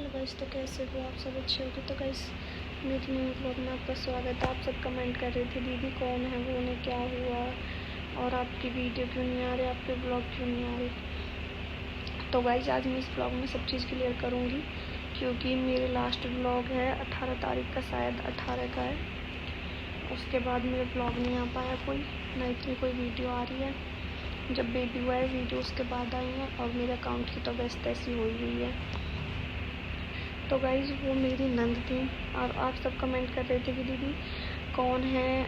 Hello guys, तो कैसे हो आप सब? अच्छे होगे तो गाइस मेरी न्यू व्लॉग में आपका स्वागत है। आप सब कमेंट कर रहे थे दीदी कौन है वो, उन्हें क्या हुआ और आपकी वीडियो क्यों नहीं आ रही, आपके ब्लॉग क्यों नहीं आ रही। तो गाइस आज मैं इस ब्लॉग में सब चीज़ क्लियर करूँगी क्योंकि मेरे लास्ट ब्लॉग है 18 तारीख का, शायद 18 का है। उसके बाद मेरा ब्लॉग नहीं आ पाया कोई, ना इतनी कोई वीडियो आ रही है। जब बेबी हुआ है वीडियो उसके बाद आई है और मेरे अकाउंट की तो व्यस्त ऐसी हुई हुई है। तो गाइज़ वो मेरी नंद थी और आप सब कमेंट कर रहे थे कि दीदी कौन है,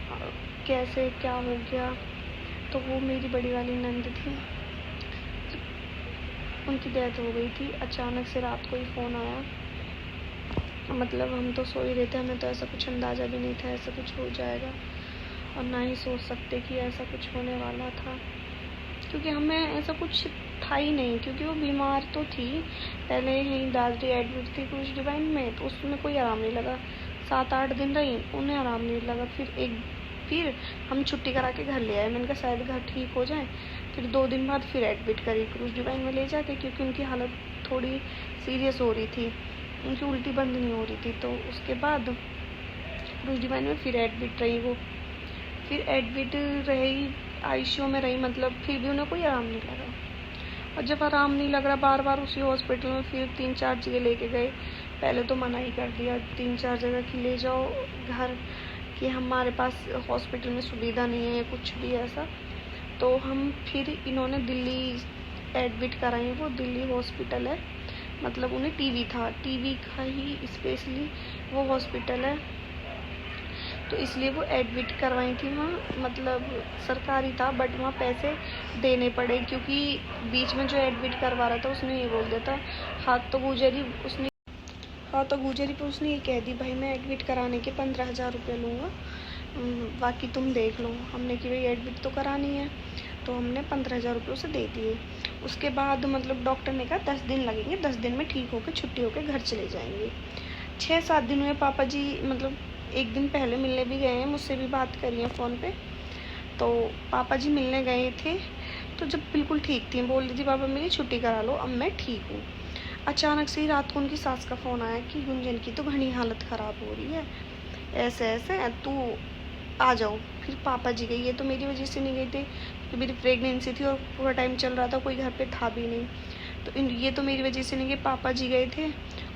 कैसे, क्या हो गया। तो वो मेरी बड़ी वाली नंद थी, उनकी डेथ हो गई थी। अचानक से रात को ही फ़ोन आया, मतलब हम तो सो ही रहे थे, हमें तो ऐसा कुछ अंदाज़ा भी नहीं था ऐसा कुछ हो जाएगा और ना ही सोच सकते कि ऐसा कुछ होने वाला था, क्योंकि हमें ऐसा कुछ था ही नहीं। क्योंकि वो बीमार तो थी, पहले यहीं दादरी एडमिट थी क्रूज डिवाइन में, तो उसमें कोई आराम नहीं लगा। 7-8 दिन रही, उन्हें आराम नहीं लगा। फिर हम छुट्टी करा के घर ले आए। मैंने कहा शायद घर ठीक हो जाए। फिर 2 दिन बाद फिर एडमिट करी क्रूज डिवाइन में ले जाके, क्योंकि उनकी हालत थोड़ी सीरियस हो रही थी, उनकी उल्टी बंद नहीं हो रही थी। तो उसके बाद क्रूज डिवाइन में फिर एडमिट रही वो, फिर एडमिट रही, आईसीयू में रही, मतलब फिर भी उन्हें कोई आराम नहीं लगा। और जब आराम नहीं लग रहा, बार बार उसी हॉस्पिटल में फिर 3-4 जगह लेके गए। पहले तो मना ही कर दिया 3-4 जगह कि ले जाओ घर, कि हमारे पास हॉस्पिटल में सुविधा नहीं है कुछ भी ऐसा। तो हम फिर इन्होंने दिल्ली एडमिट कराई। वो दिल्ली हॉस्पिटल है, मतलब उन्हें टीवी था, टीवी का ही स्पेशली वो हॉस्पिटल है, तो इसलिए वो एडमिट करवाई थी वहाँ। मतलब सरकारी था बट वहाँ पैसे देने पड़े, क्योंकि बीच में जो एडमिट करवा रहा था उसने ये बोल दिया था, हाथ तो गुजरी पर उसने ये कह दी, भाई मैं एडमिट कराने के 15,000 रुपये लूँगा, बाकी तुम देख लो। हमने कि भाई एडमिट तो करानी है, तो हमने 15,000 रुपये उसे दे दिए। उसके बाद मतलब डॉक्टर ने कहा 10 दिन लगेंगे, 10 दिन में ठीक होकर छुट्टी होकर घर चले जाएंगे। 6-7 दिन हुए, पापा जी मतलब एक दिन पहले मिलने भी गए हैं, मुझसे भी बात करी है फ़ोन पे। तो पापा जी मिलने गए थे, तो जब बिल्कुल ठीक थी, बोल रही थी पापा मेरी छुट्टी करा लो, अब मैं ठीक हूँ। अचानक से ही रात को उनकी सास का फ़ोन आया कि गुंजन की तो घनी हालत ख़राब हो रही है, ऐसे ऐसे तू आ जाओ। फिर पापा जी गए, ये तो मेरी वजह से नहीं गए थे क्योंकि मेरी प्रेगनेंसी थी और पूरा टाइम चल रहा था, कोई घर पे था भी नहीं। तो ये तो मेरी वजह से नहीं गए, पापा जी गए थे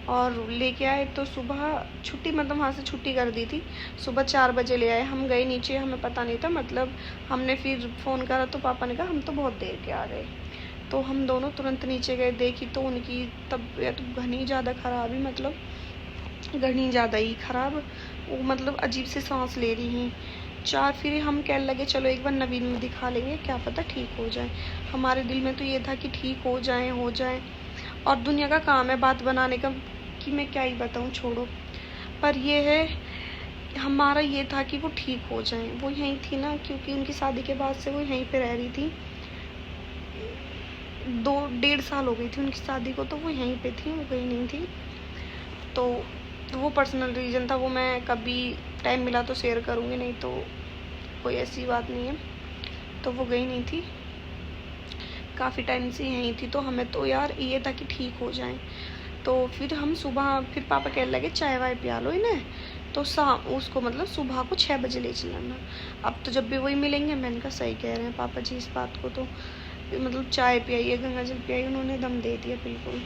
और लेके आए। तो सुबह छुट्टी, मतलब वहाँ से छुट्टी कर दी थी, सुबह 4 बजे ले आए। हम गए नीचे, हमें पता नहीं था, मतलब हमने फिर फ़ोन करा तो पापा ने कहा हम तो बहुत देर के आ गए। तो हम दोनों तुरंत नीचे गए, देखी तो उनकी तबीयत घनी ज़्यादा ख़राब ही, मतलब घनी ज़्यादा ही ख़राब, वो मतलब अजीब से सांस ले रही हैं। फिर हम कहने लगे चलो एक बार नवीन में दिखा लेंगे, क्या पता ठीक हो जाए। हमारे दिल में तो ये था कि ठीक हो जाए। और दुनिया का काम है बात बनाने का, कि मैं क्या ही बताऊँ, छोड़ो। पर ये है, हमारा ये था कि वो ठीक हो जाए। वो यहीं थी ना, क्योंकि उनकी शादी के बाद से वो यहीं पे रह रही थी। 2-1.5 साल हो गई थी उनकी शादी को, तो वो यहीं पे थी, वो गई नहीं थी। तो वो पर्सनल रीज़न था, वो मैं कभी टाइम मिला तो शेयर करूँगी, नहीं तो कोई ऐसी बात नहीं है। तो वो गई नहीं थी, काफ़ी टाइम से यहीं थी। तो हमें तो यार ये था कि ठीक हो जाए। तो फिर हम सुबह, फिर पापा कहने लगे चाय वाय पिया लो इन्हें, तो शाम उसको मतलब सुबह को 6 बजे ले चलाना। अब तो जब भी वही मिलेंगे। मैंने कहा सही कह रहे हैं पापा जी इस बात को, तो मतलब चाय पियाइए, गंगा जल पियाइए, उन्होंने दम दे दिया बिल्कुल।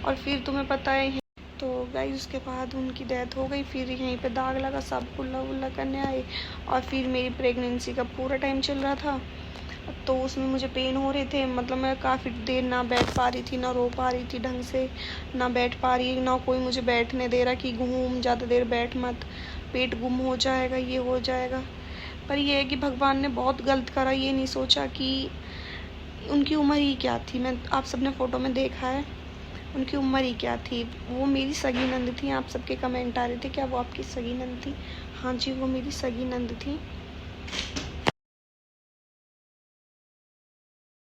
और फिर तुम्हें पता है, तो गाइस उसके बाद उनकी डेथ हो गई। फिर यहीं पे दाग लगा, सब कुल्ला वुल्ला करने आए। और फिर मेरी प्रेगनेंसी का पूरा टाइम चल रहा था, तो उसमें मुझे पेन हो रहे थे, मतलब मैं काफ़ी देर ना बैठ पा रही थी, ना रो पा रही थी ढंग से, ना बैठ पा रही, ना कोई मुझे बैठने दे रहा कि घूम, ज़्यादा देर बैठ मत, पेट गुम हो जाएगा, ये हो जाएगा। पर ये है कि भगवान ने बहुत गलत करा, ये नहीं सोचा कि उनकी उम्र ही क्या थी। मैं आप सबने फ़ोटो में देखा है, उनकी उम्र ही क्या थी। वो मेरी सगी नंद थी। आप सबके कमेंट आ रहे थे क्या वो आपकी सगी नंद थी? हाँ जी, वो मेरी सगी नंद थी।